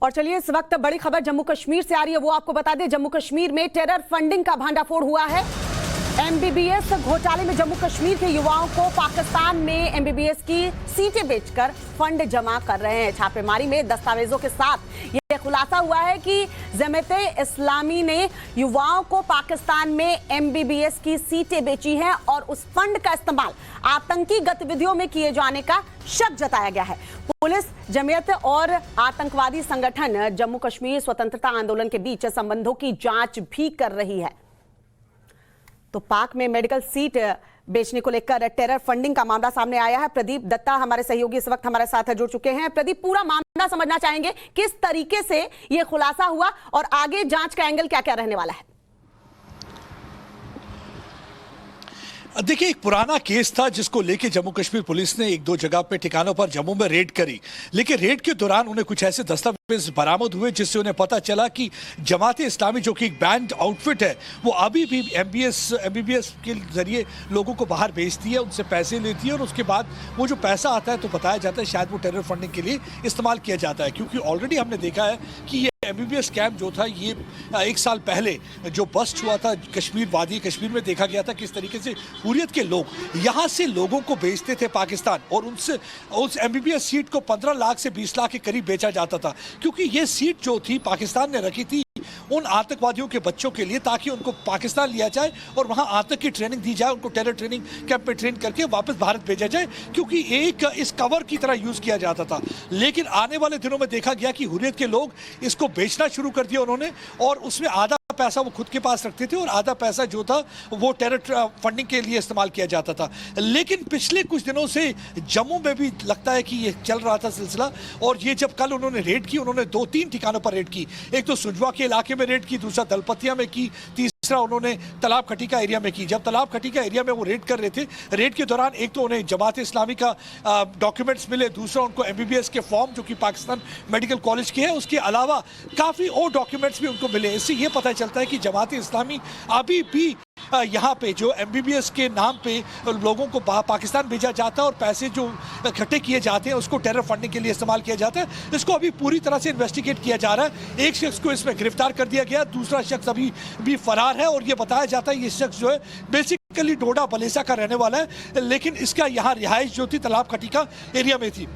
और चलिए इस वक्त बड़ी खबर जम्मू कश्मीर से आ रही है, वो आपको बता दें। जम्मू कश्मीर में टेरर फंडिंग का भांडाफोड़ हुआ है। एमबीबीएस घोटाले में जम्मू कश्मीर के युवाओं को पाकिस्तान में एमबीबीएस की सीटें बेचकर फंड जमा कर रहे हैं। छापेमारी में दस्तावेजों के साथ यह खुलासा हुआ है कि जमाते इस्लामी ने युवाओं को पाकिस्तान में एमबीबीएस की सीटें बेची हैं और उस फंड का इस्तेमाल आतंकी गतिविधियों में किए जाने का शक जताया गया है। पुलिस, जमीयत और आतंकवादी संगठन जम्मू कश्मीर स्वतंत्रता आंदोलन के बीच संबंधों की जांच भी कर रही है। तो पाक में मेडिकल सीट बेचने को लेकर टेरर फंडिंग का मामला सामने आया है। प्रदीप दत्ता हमारे सहयोगी इस वक्त हमारे साथ जुड़ चुके हैं। प्रदीप, पूरा मामला समझना चाहेंगे, किस तरीके से यह खुलासा हुआ और आगे जांच का एंगल क्या क्या रहने वाला है? देखिए, एक पुराना केस था जिसको लेके जम्मू कश्मीर पुलिस ने एक दो जगह पे ठिकानों पर जम्मू में रेड करी, लेकिन रेड के दौरान उन्हें कुछ ऐसे दस्तावेज बरामद हुए जिससे उन्हें पता चला कि जमात इस्लामी जो कि एक बैंड आउटफिट है, वो अभी भी एमबीबीएस के जरिए लोगों को बाहर भेजती है, उनसे पैसे लेती है और उसके बाद वो जो पैसा आता है तो बताया जाता है शायद वो टेरर फंडिंग के लिए इस्तेमाल किया जाता है। क्योंकि ऑलरेडी हमने देखा है कि ये एमबीबीएस कैंप जो था ये एक साल पहले जो बस्ट हुआ था कश्मीर, वादी कश्मीर में देखा गया था किस तरीके से हुर्रियत के लोग यहाँ से लोगों को बेचते थे पाकिस्तान और उनसे उस एमबीबीएस सीट को 15 लाख से 20 लाख के करीब बेचा जाता था। क्योंकि ये सीट जो थी पाकिस्तान ने रखी थी उन आतंकवादियों के बच्चों के लिए, ताकि उनको पाकिस्तान लिया जाए और वहां आतंक की ट्रेनिंग दी जाए, उनको टेरर ट्रेनिंग कैंप में ट्रेन करके वापस भारत भेजा जाए, क्योंकि एक इस कवर की तरह यूज किया जाता था। लेकिन आने वाले दिनों में देखा गया कि हुर्रियत के लोग इसको बेचना शुरू कर दिया उन्होंने, और उसमें आधा पैसा वो खुद के पास रखते थे और आधा पैसा जो था वो टेरर फंडिंग के लिए इस्तेमाल किया जाता था। लेकिन पिछले कुछ दिनों से जम्मू में भी लगता है कि ये चल रहा था सिलसिला, और ये जब कल उन्होंने रेड की, उन्होंने 2-3 ठिकानों पर रेड की। एक तो सुजवा के इलाके में रेड की, दूसरा दलपतिया में की, तीसरा उन्होंने तालाब खटी का एरिया में की। जब तालाब खटी का एरिया में वो रेड कर रहे थे, रेड के दौरान एक तो उन्हें जमात इस्लामी का डॉक्यूमेंट्स मिले, दूसरा उनको एमबीबीएस के फॉर्म जो कि पाकिस्तान मेडिकल कॉलेज के है, उसके अलावा काफ़ी और डॉक्यूमेंट्स भी उनको मिले। इससे ये पता चलता है कि जमात इस्लामी अभी भी यहाँ पे जो एमबीबीएस के नाम पे लोगों को पाकिस्तान भेजा जाता है और पैसे जो इकट्ठे किए जाते हैं उसको टेरर फंडिंग के लिए इस्तेमाल किया जाता है। इसको अभी पूरी तरह से इन्वेस्टिगेट किया जा रहा है। एक शख्स को इसमें गिरफ्तार कर दिया गया, दूसरा शख्स अभी भी फरार है, और ये बताया जाता है ये शख्स जो है बेसिकली डोडा बलेसा का रहने वाला है, लेकिन इसका यहाँ रिहाइश जो थी तालाब खटी का एरिया में थी।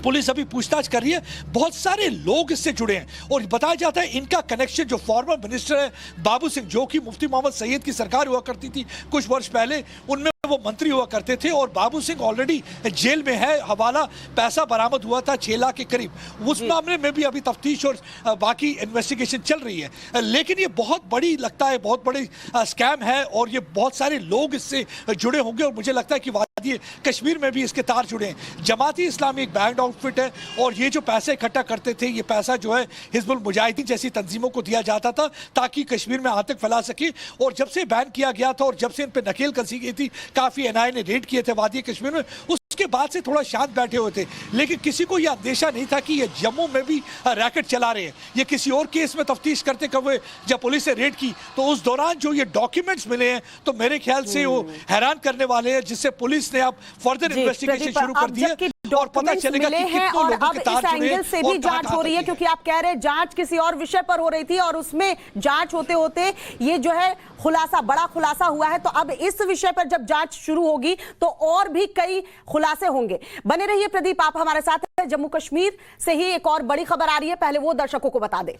पुलिस अभी पूछताछ कर रही है। बहुत सारे लोग इससे जुड़े हैं और बताया जाता है इनका कनेक्शन जो फॉर्मर मिनिस्टर है बाबू सिंह, जो कि मुफ्ती मोहम्मद सैयद की सरकार हुआ करती थी कुछ वर्ष पहले, उनमें वो मंत्री हुआ करते थे, और बाबू सिंह ऑलरेडी जेल में है। हवाला पैसा बरामद हुआ था 6 लाख के करीब। उस मामले में भी अभी तफ्तीश और बाकी इन्वेस्टिगेशन चल रही है। लेकिन ये बहुत बड़ी लगता है, बहुत बड़ी स्कैम है और ये बहुत सारे लोग इससे जुड़े होंगे, और मुझे लगता है कि वादी कश्मीर में भी इसके तार जुड़े हैं। जमाती इस्लामी एक बैंड आउटफिट है और ये जो पैसे इकट्ठा करते थे, ये पैसा जो है हिजबुल मुजाहिदीन जैसी तंजीमों को दिया जाता था ताकि कश्मीर में आतंक फैला सके। और जब से बैन किया गया था और जब से इन पर नकेल कसी गई थी, काफी एनआईए ने रेड किए थे वादी कश्मीर में, उसके बाद से थोड़ा शांत बैठे हुए थे। लेकिन किसी को यह अंदेशा नहीं था कि ये जम्मू में भी रैकेट चला रहे हैं। ये किसी और केस में तफ्तीश करते हुए जब पुलिस ने रेड की तो उस दौरान जो ये डॉक्यूमेंट्स मिले हैं तो मेरे ख्याल से वो हैरान करने वाले हैं, जिससे पुलिस ने अब फर्दर इन्वेस्टिगेशन शुरू कर दी है और पता चलेगा कि कितने और लोगों अब के इस तार जुड़े एंगल से भी जांच हो रही है, क्योंकि आप कह रहे हैं जांच किसी और विषय पर हो रही थी और उसमें जांच होते होते ये जो है खुलासा, बड़ा खुलासा हुआ है। तो अब इस विषय पर जब जांच शुरू होगी तो और भी कई खुलासे होंगे। बने रहिए प्रदीप, आप हमारे साथ। जम्मू कश्मीर से ही एक और बड़ी खबर आ रही है, पहले वो दर्शकों को बता दें।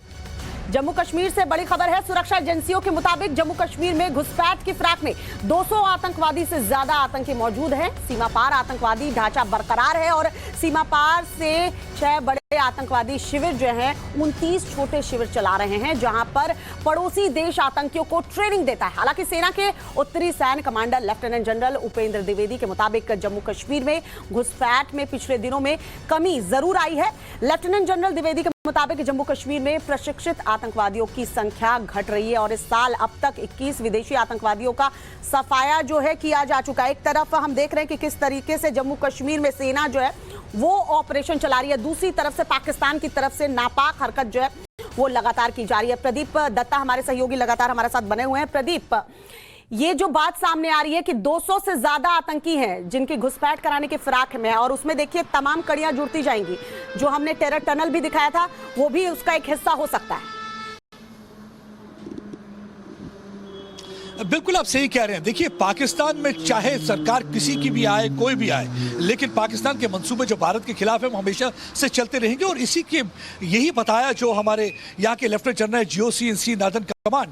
जम्मू कश्मीर से बड़ी खबर है। सुरक्षा एजेंसियों के मुताबिक जम्मू कश्मीर में घुसपैठ की फिराक में 200 आतंकवादी से ज्यादा आतंकी मौजूद हैं। सीमा पार आतंकवादी ढांचा बरकरार है और सीमा पार से 6 बड़े आतंकवादी शिविर जो हैं 29 छोटे शिविर चला रहे हैं, जहां पर पड़ोसी देश आतंकियों को ट्रेनिंग देता है। हालांकि सेना के उत्तरी सैन्य commander lieutenant general Upendra Dwivedi के मुताबिक जम्मू कश्मीर में घुसपैठ में पिछले दिनों में कमी जरूर आई है। लेफ्टिनेंट जनरल द्विवेदी के मुताबिक जम्मू कश्मीर में प्रशिक्षित आतंकवादियों की संख्या घट रही है और इस साल अब तक 21 विदेशी आतंकवादियों का सफाया जो है किया जा चुका है। एक तरफ हम देख रहे हैं कि किस तरीके से जम्मू कश्मीर में सेना जो है वो ऑपरेशन चला रही है, दूसरी तरफ से पाकिस्तान की तरफ से नापाक हरकत जो है वो लगातार की जा रही है। प्रदीप दत्ता हमारे सहयोगी लगातार हमारे साथ बने हुए हैं। प्रदीप, ये जो बात सामने आ रही है कि 200 से ज्यादा आतंकी हैं जिनकी घुसपैठ कराने की फिराक में है, और उसमें देखिए तमाम कड़ियां जुड़ती जाएंगी। जो हमने टेरर टनल भी दिखाया था वो भी उसका एक हिस्सा हो सकता है। बिल्कुल आप सही कह रहे हैं। देखिए, पाकिस्तान में चाहे सरकार किसी की भी आए, कोई भी आए, लेकिन पाकिस्तान के मंसूबे जो भारत के खिलाफ है वो हमेशा से चलते रहेंगे। और इसी के यही बताया जो हमारे यहाँ के lieutenant general GOC northern command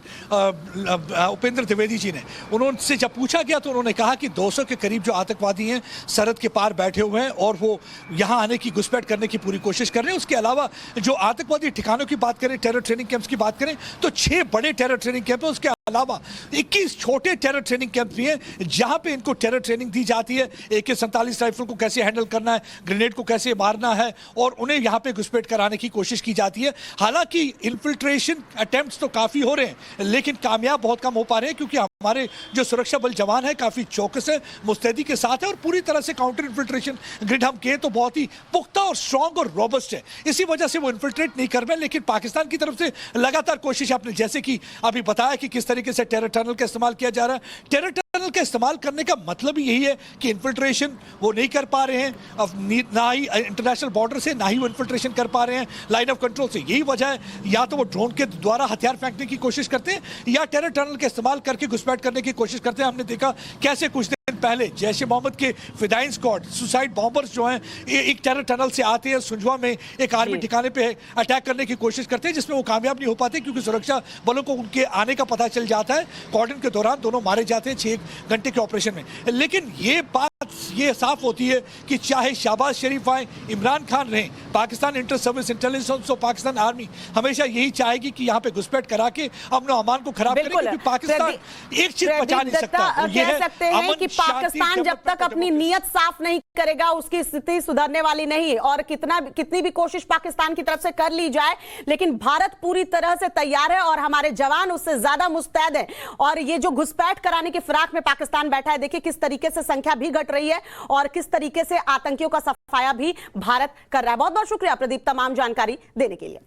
Upendra Dwivedi ji ने, उनसे जब पूछा गया तो उन्होंने कहा कि 200 के करीब जो आतंकवादी हैं सरहद के पार बैठे हुए हैं और वो यहाँ आने की, घुसपैठ करने की पूरी कोशिश कर रहे हैं। उसके अलावा जो आतंकवादी ठिकानों की बात करें, टेरर ट्रेनिंग कैंप्स की बात करें, तो 6 बड़े टेरर ट्रेनिंग कैंप है। उसके अलावा 21 छोटे टेरर ट्रेनिंग कैंप भी हैं जहां पे इनको टेरर ट्रेनिंग दी जाती है। AK-47 राइफल को कैसे हैंडल करना है, ग्रेनेड को कैसे मारना है, और उन्हें यहां पे घुसपैठ कराने की कोशिश की जाती है। हालांकि इन्फिल्ट्रेशन अटेम्प्ट्स तो काफी हो रहे हैं, लेकिन कामयाब बहुत कम हो पा रहे हैं, क्योंकि हमारे जो सुरक्षा बल जवान है काफी चौकस है, मुस्तैदी के साथ है, और पूरी तरह से काउंटर इन्फिल्ट्रेशन ग्रिड हम कहें तो बहुत ही पुख्ता और स्ट्रॉन्ग और रोबस्ट है। इसी वजह से वो इन्फिल्ट्रेट नहीं कर रहे हैं। लेकिन पाकिस्तान की तरफ से लगातार कोशिश, आपने जैसे कि अभी बताया कि किस तरीके से टेरर टनल का इस्तेमाल किया जा रहा है। टेरर टनल का इस्तेमाल करने का मतलब ही यही है कि इन्फिल्ट्रेशन वो नहीं कर पा रहे हैं, अब ना ही इंटरनेशनल बॉर्डर से, ना ही वो इन्फिल्ट्रेशन कर पा रहे हैं लाइन ऑफ कंट्रोल से। यही वजह है, या तो वो ड्रोन के द्वारा हथियार फेंकने की कोशिश करते हैं या टेरर टनल का इस्तेमाल करके घुसपैठ करने की कोशिश करते हैं। हमने देखा कैसे कुछ दिन पहले जैश ए मोहम्मद के फिदाइन स्क्वाड, सुसाइड बॉम्बर्स जो हैं, एक टेरर टनल से आते हैं, सुंजवा में एक आर्मी ठिकाने पे अटैक करने की कोशिश करते हैं, जिसमें वो कामयाब नहीं हो पाते क्योंकि सुरक्षा बलों को उनके आने का पता चल जाता है। कॉर्डन के दौरान दोनों मारे जाते हैं 6 घंटे के ऑपरेशन में। लेकिन ये बात ये साफ होती है कि चाहे शहबाज शरीफ आए, इमरान खान रहे, पाकिस्तान इंटर सर्विस इंटेलिजेंस और पाकिस्तान आर्मी हमेशा यही चाहेगी कि यहाँ पे घुसपैठ करा के अमन अमान को खराब करें, क्योंकि पाकिस्तान एक चीज बचा नहीं सकता। कह सकते हैं कि पाकिस्तान जब तक अपनी नीयत साफ नहीं करेगा उसकी स्थिति सुधरने वाली नहीं। और कितनी भी कोशिश पाकिस्तान की तरफ से कर ली जाए, लेकिन भारत पूरी तरह से तैयार है और हमारे जवान उससे ज्यादा मुस्तैद हैं। और ये जो घुसपैठ कराने की फिराक में पाकिस्तान बैठा है, देखिए किस तरीके से संख्या भी घट रही है और किस तरीके से आतंकियों का सफाया भी भारत कर रहा है। बहुत बहुत शुक्रिया प्रदीप तमाम जानकारी देने के लिए।